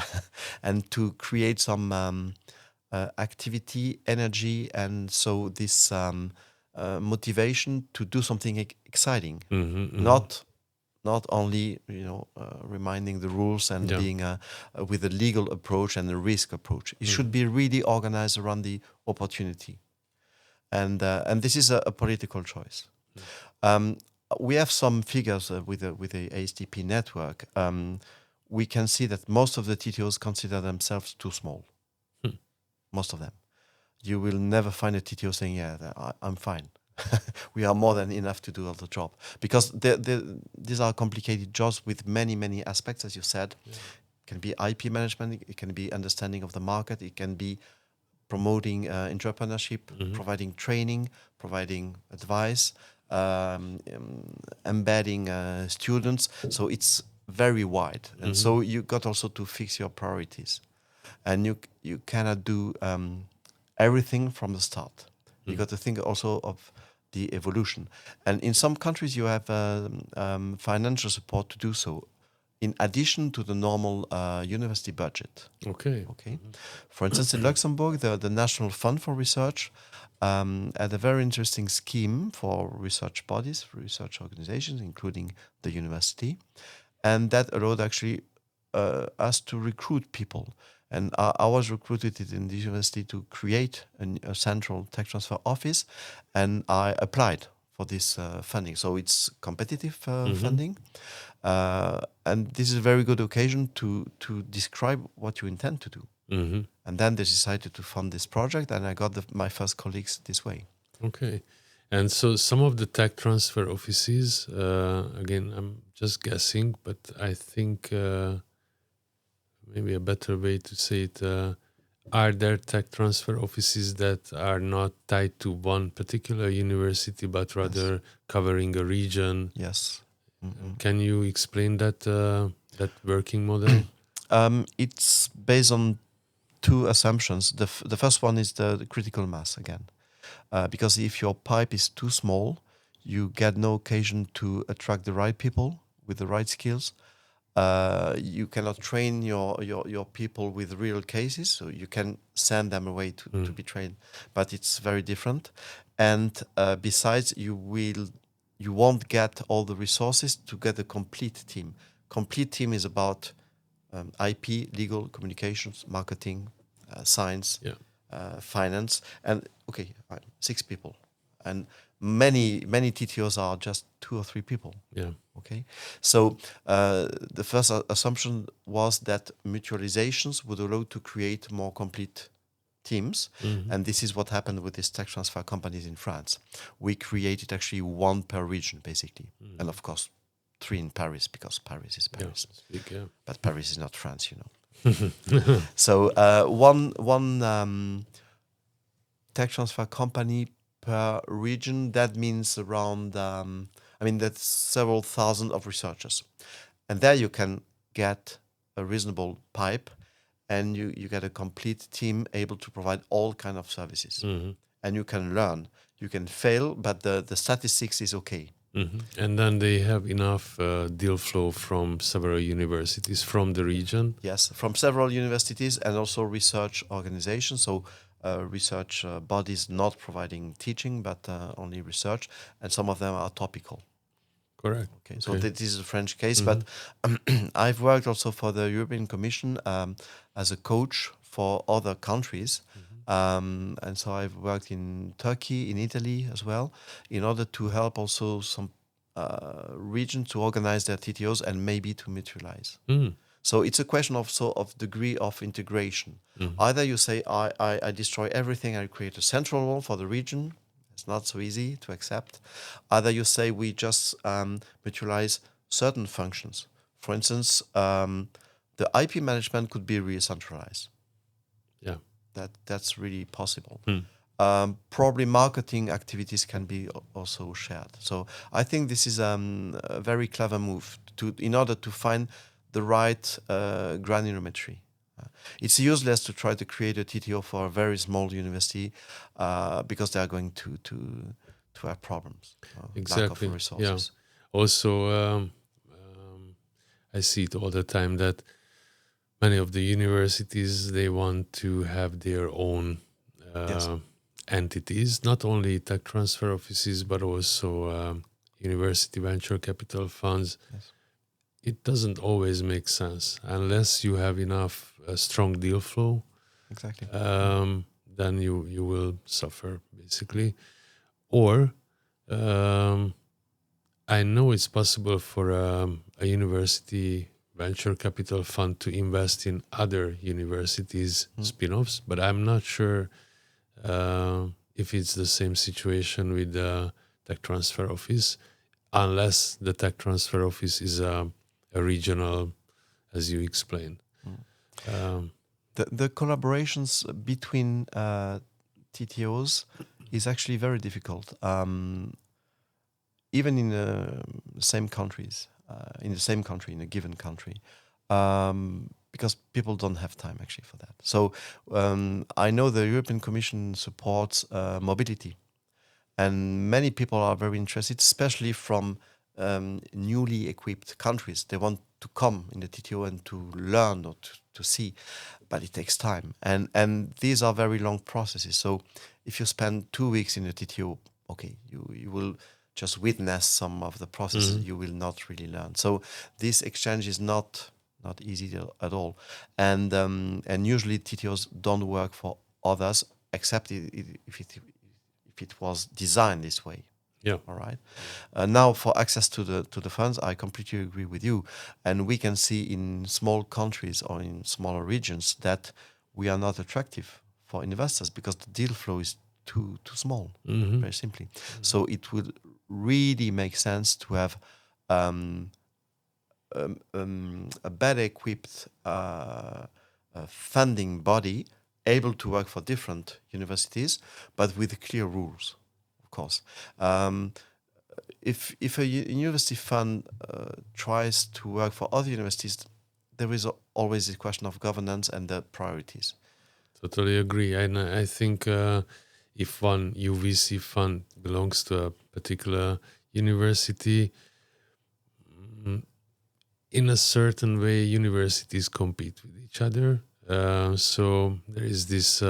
and to create some activity, energy, and so this motivation to do something exciting, not only reminding the rules and being with a legal approach and a risk approach. It should be really organized around the opportunity, and this is a political choice. We have some figures with the ASTP network. We can see that most of the TTOs consider themselves too small. Most of them. You will never find a TTO saying, "Yeah, I'm fine." We are more than enough to do all the job, because these are complicated jobs with many aspects, as you said. It can be IP management, it can be understanding of the market, it can be promoting entrepreneurship, providing training, providing advice, embedding students. So it's very wide, and so you got also to fix your priorities, and you cannot do everything from the start. You got to think also of the evolution, and in some countries you have financial support to do so, in addition to the normal university budget. Okay. For instance, in Luxembourg, the National Fund for Research had a very interesting scheme for research bodies, for research organizations, including the university, and that allowed actually us to recruit people. And I was recruited in the university to create a central tech transfer office, and I applied for this funding. So it's competitive funding, and this is a very good occasion to describe what you intend to do. And then they decided to fund this project, and I got my first colleagues this way. Okay. And so some of the tech transfer offices, again, I'm just guessing, but I think maybe a better way to say it, are there tech transfer offices that are not tied to one particular university, but rather covering a region? Yes. Can you explain that working model? It's based on two assumptions. The first one is the critical mass again, because if your pipe is too small, you get no occasion to attract the right people with the right skills. You cannot train your people with real cases, so you can send them away to be trained, but it's very different. And besides, you won't get all the resources to get a complete team. Complete team is about IP, legal, communications, marketing, science, finance, and 6 people. And many TTOs are just 2 or 3 people. Yeah. Okay. So the first assumption was that mutualizations would allow to create more complete teams, and this is what happened with these tech transfer companies in France. We created actually 1 per region, basically, and of course 3 in Paris, because Paris is Paris. But Paris is not France, So one tech transfer company per region. That means around, that's several thousand of researchers. And there you can get a reasonable pipe, and you get a complete team able to provide all kind of services. And you can learn. You can fail, but the statistics is okay. And then they have enough deal flow from several universities from the region. Yes, from several universities and also research organizations. So research bodies not providing teaching, but only research, and some of them are topical. Correct. Okay, so this is a French case, but I've worked also for the European Commission as a coach for other countries. And so I've worked in Turkey, in Italy as well, in order to help also some regions to organize their TTOs and maybe to mutualize. So it's a question of degree of integration. Either you say, I destroy everything, I create a central one for the region. It's not so easy to accept. Either you say we just mutualize certain functions. For instance, the IP management could be re-centralized. Yeah. That's really possible. Probably marketing activities can be also shared. So I think this is a very clever move in order to find the right granulometry. It's useless to try to create a TTO for a very small university because they are going to have problems. Exactly. Lack of resources. Yeah. Also, I see it all the time that many of the universities, they want to have their own Yes. entities, not only tech transfer offices, but also university venture capital funds. Yes. It doesn't always make sense unless you have enough strong deal flow. Exactly. Then you will suffer basically. Or I know it's possible for a university venture capital fund to invest in other universities' spin-offs, but I'm not sure if it's the same situation with the tech transfer office, unless the tech transfer office is a regional, as you explained. The collaborations between TTOs is actually very difficult. Even in the same countries, in a given country, because people don't have time actually for that. So I know the European Commission supports mobility, and many people are very interested, especially from newly equipped countries. They want to come in the TTO and to learn or to see, but it takes time, and these are very long processes. So if you spend 2 weeks in the TTO, okay, you will just witness some of the processes. You will not really learn. So this exchange is not easy at all, and usually TTOs don't work for others except if it was designed this way. Yeah. All right. Now, for access to the funds, I completely agree with you, and we can see in small countries or in smaller regions that we are not attractive for investors because the deal flow is too small. Very simply. So it would really make sense to have a better equipped funding body able to work for different universities, but with clear rules, of course. If a university fund tries to work for other universities, there is always a question of governance and the priorities. Totally agree. And I think if one UVC fund belongs to a particular university, in a certain way, universities compete with each other. So there is this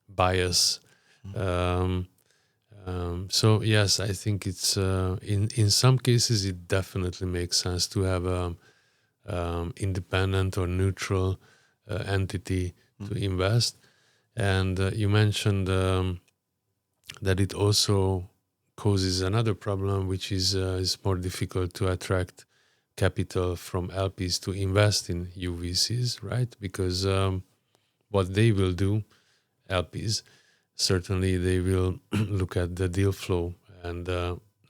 bias. So yes, I think it's in some cases it definitely makes sense to have a independent or neutral entity to invest. And you mentioned that it also causes another problem, which is more difficult to attract capital from LPs to invest in UVCs, right? Because what they will do, LPs, certainly they will look at the deal flow and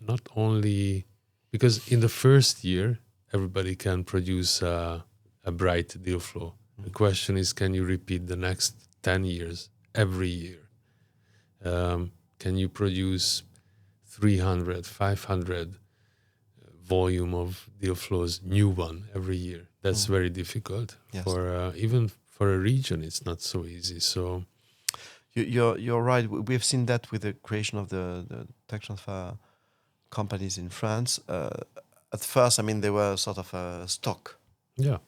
not only because in the first year, everybody can produce a bright deal flow. The question is, can you repeat the next 10 years every year? Can you produce 300, 500 volume of deal flows, new one every year? That's very difficult. Yes. For even for a region, it's not so easy. So You're right. We've seen that with the creation of the tech transfer companies in France, at first, I mean, they were sort of a stock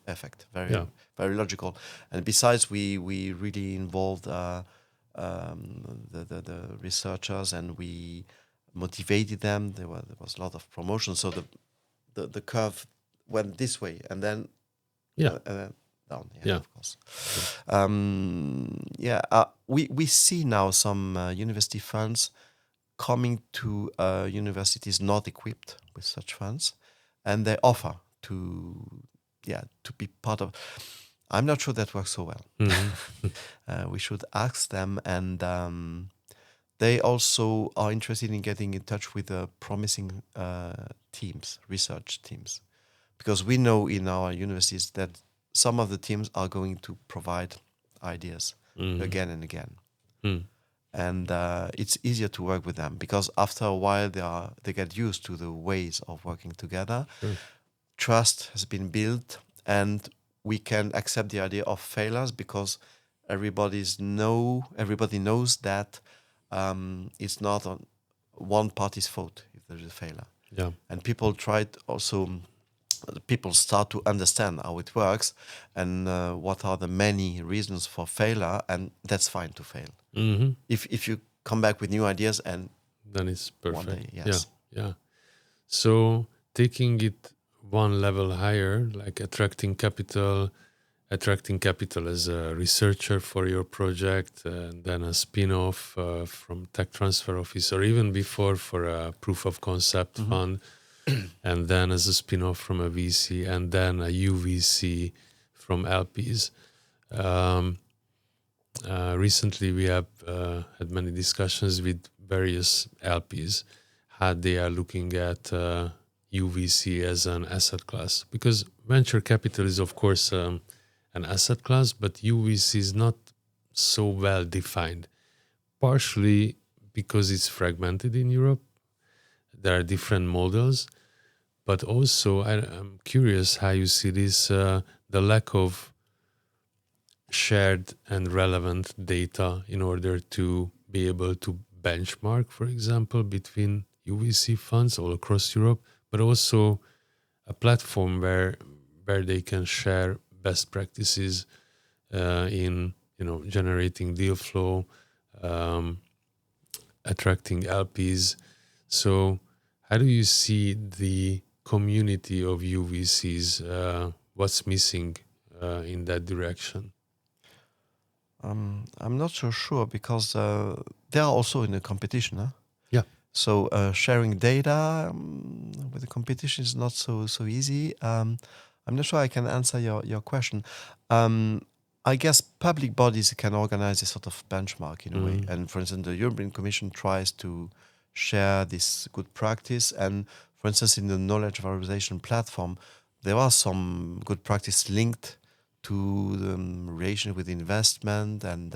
effect, very logical. And besides, we really involved the researchers, and we motivated them. There was a lot of promotion, so the curve went this way, and then down. Of course. We see now some university funds coming to universities not equipped with such funds, and they offer to be part of. I'm not sure that works so well. We should ask them, and they also are interested in getting in touch with promising teams, research teams, because we know in our universities that some of the teams are going to provide ideas again and again. And it's easier to work with them because after a while they get used to the ways of working together. Trust has been built, and we can accept the idea of failures because everybody knows that it's not on one party's fault if there's a failure. And people start to understand how it works and what are the many reasons for failure, and that's fine to fail. If you come back with new ideas, and then it's perfect. One day, yes. So taking it one level higher, like attracting capital as a researcher for your project, and then a spin-off from tech transfer office, or even before for a proof of concept fund, and then as a spin-off from a VC, and then a UVC from LPs. Recently, we have had many discussions with various LPs, how they are looking at UVC as an asset class. Because venture capital is, of course, an asset class, but UVC is not so well defined. Partially because it's fragmented in Europe. There are different models. But also, I'm curious how you see this, the lack of shared and relevant data in order to be able to benchmark, for example, between UVC funds all across Europe, but also a platform where they can share best practices in generating deal flow, attracting LPs. So how do you see the community of UVCs? What's missing in that direction? I'm not so sure because they are also in a competition. Huh? Yeah. So sharing data with the competition is not so easy. I'm not sure I can answer your question. I guess public bodies can organize a sort of benchmark in a way. And for instance, the European Commission tries to share this good practice. And for instance, in the knowledge valorization platform, there are some good practice linked to the relation with investment, and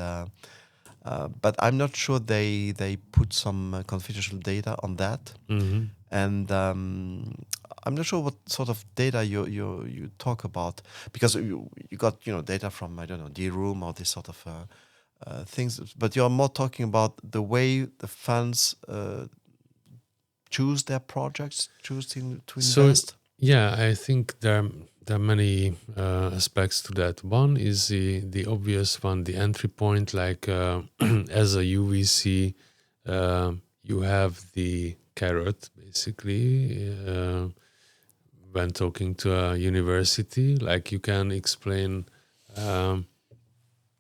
but I'm not sure they put some confidential data on that. And I'm not sure what sort of data you talk about, because you got data from, I don't know, D-Room or this sort of things, but you're more talking about the way the funds choose their projects, choose to invest. So yeah, I think there are many aspects to that. One is the obvious one, the entry point, like as a UVC, you have the carrot, basically, when talking to a university. Like, you can explain,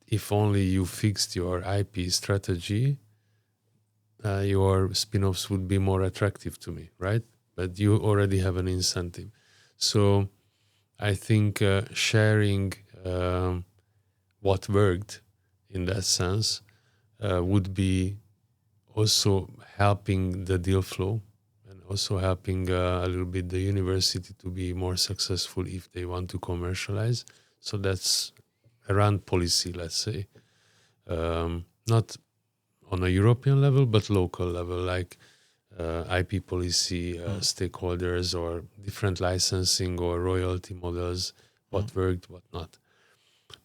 if only you fixed your IP strategy, your spin-offs would be more attractive to me, right? But you already have an incentive. So I think sharing what worked in that sense would be also helping the deal flow, and also helping a little bit the university to be more successful if they want to commercialize. So that's around policy, let's say. Not on a European level, but local level, like IP policy, stakeholders, or different licensing or royalty models, what worked, what not.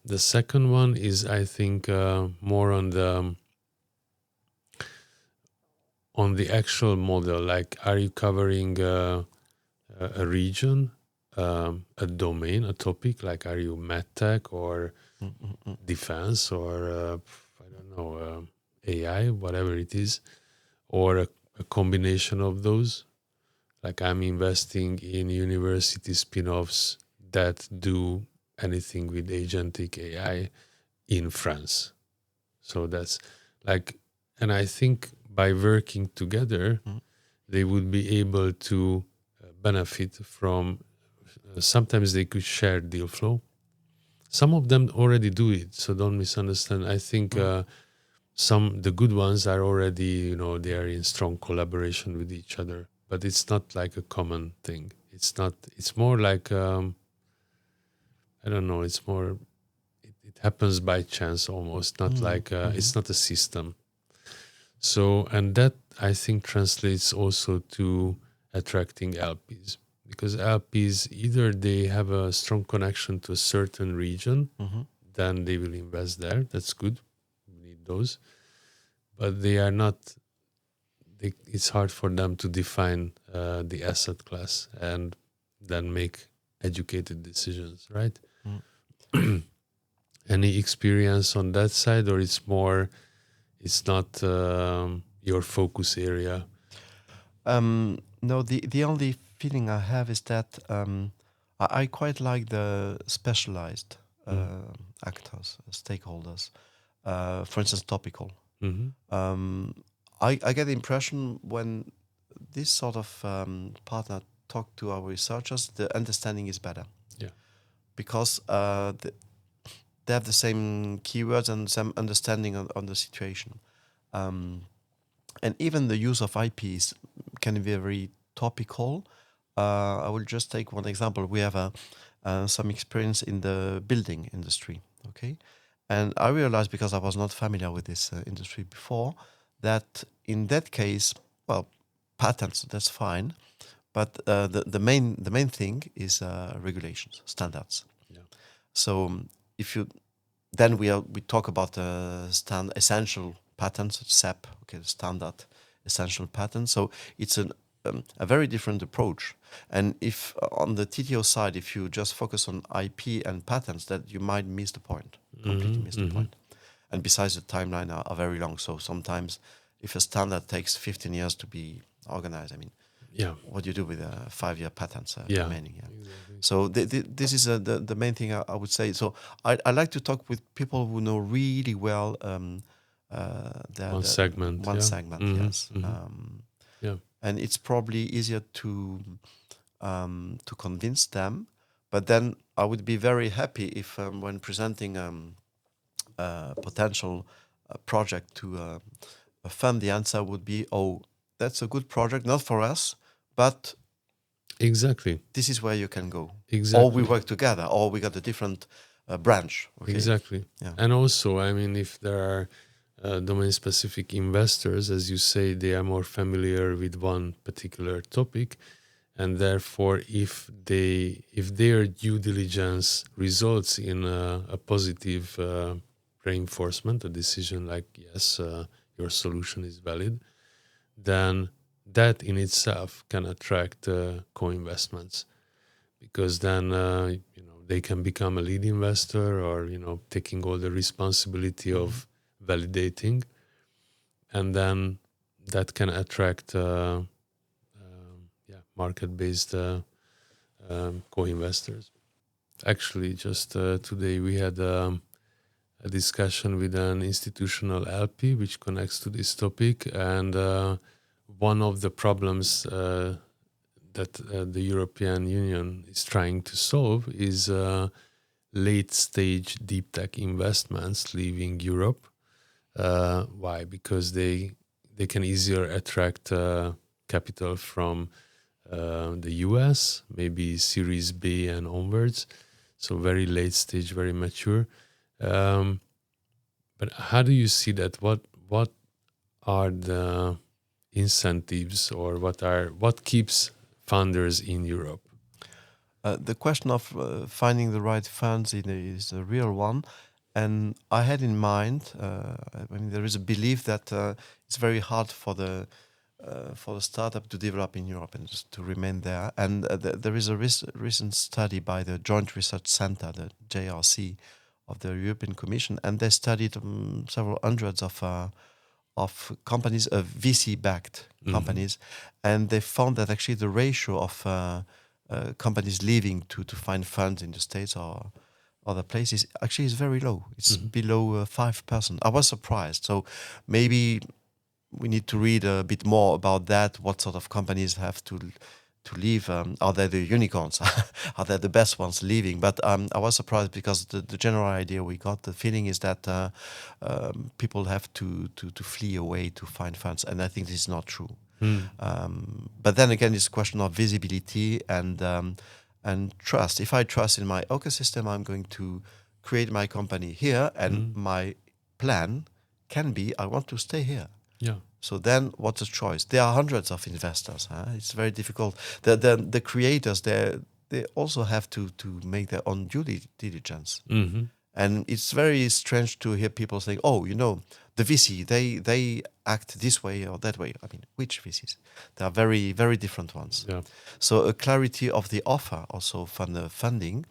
The second one is, I think, more on on the actual model, like, are you covering a region, a domain, a topic? Like, are you medtech or defense or I don't know, AI, whatever it is, or a combination of those? Like, I'm investing in university spin-offs that do anything with agentic AI in France. So that's like, and I think by working together, they would be able to benefit from, sometimes they could share deal flow. Some of them already do it, so don't misunderstand. I think the good ones are already, they are in strong collaboration with each other, but it's not like a common thing. It's more like, I don't know, it's more, it happens by chance almost, not like, it's not a system. So, and that I think translates also to attracting LPs, because LPs, either they have a strong connection to a certain region, then they will invest there. That's good. We need those. But they are not, it's hard for them to define the asset class and then make educated decisions, right? Any experience on that side, or it's not your focus area? No, the only feeling I have is that I quite like the specialized actors, stakeholders. For instance, topical. I get the impression when this sort of partner talk to our researchers, the understanding is better. Yeah. Because they have the same keywords and some understanding on the situation. And even the use of IPs can be very topical. I will just take one example. We have some experience in the building industry, okay? And I realized, because I was not familiar with this industry before, that in that case, well, patents, that's fine. But the main thing is regulations, standards. Yeah. So if you, then we talk about essential patents, SEP, okay, the standard essential patent. So it's a very different approach. And if on the TTO side, if you just focus on IP and patents, that you might miss the point, completely miss the point. And besides, the timeline are very long. So sometimes if a standard takes 15 years to be organized, I mean, what do you do with 5-year patents remaining? Yeah. Exactly. So this is the main thing I would say. So I like to talk with people who know really well one segment. Yes. Yeah. And it's probably easier to convince them. But then I would be very happy if when presenting a potential project to a fund, the answer would be, oh, that's a good project, not for us, but exactly, this is where you can go. Exactly. Or we work together, or we got a different branch. Okay? Exactly. Yeah. And also, I mean, if there are domain-specific investors, as you say, they are more familiar with one particular topic, and therefore, if their due diligence results in a positive reinforcement, a decision like, yes, your solution is valid, then that in itself can attract co-investments, because then they can become a lead investor, or taking all the responsibility of validating, and then that can attract market-based co-investors. Actually, just today we had a discussion with an institutional LP which connects to this topic, and one of the problems that the European Union is trying to solve is late-stage deep tech investments leaving Europe. Why? Because they can easier attract capital from the US, maybe Series B and onwards, so very late stage, very mature. But how do you see that? What are the incentives, or what keeps funders in Europe? The question of finding the right funds is a real one. And I had in mind, there is a belief that it's very hard for the for the startup to develop in Europe and just to remain there. And there is a recent study by the Joint Research Center, the JRC, of the European Commission, and they studied several hundreds of companies, VC-backed companies, and they found that actually the ratio of companies leaving to find funds in the States or other places actually is very low. It's below 5%. I was surprised. So maybe we need to read a bit more about that. What sort of companies have to leave? Are they the unicorns? Are they the best ones leaving? But I was surprised because the general idea we got, the feeling is that people have to flee away to find funds, and I think this is not true. But then again, it's a question of visibility and trust. If I trust in my ecosystem, I'm going to create my company here, and my plan can be I want to stay here. Yeah. So then, what's the choice? There are hundreds of investors. It's very difficult. The creators, they also have to make their own due diligence. And it's very strange to hear people saying, "Oh, the VC, they act this way or that way." I mean, which VCs? There are very, very different ones. Yeah. So a clarity of the offer also from the funding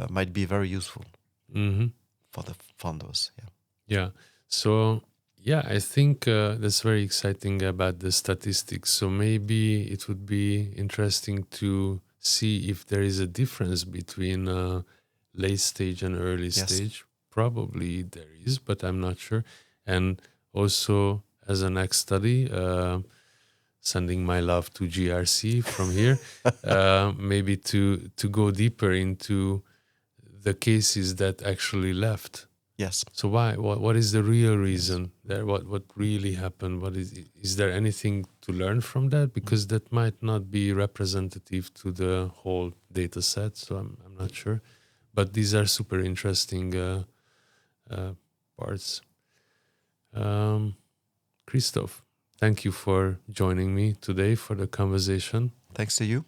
might be very useful for the funders. Yeah. Yeah. So, yeah, I think that's very exciting about the statistics. So maybe it would be interesting to see if there is a difference between late stage and early stage. Probably there is, but I'm not sure. And also, as a next study, sending my love to GRC from here, maybe to go deeper into the cases that actually left. Yes. So why? What is the real reason there? What really happened? Is there anything to learn from that? Because that might not be representative to the whole data set. So I'm not sure. But these are super interesting parts. Christophe, thank you for joining me today for the conversation. Thanks to you.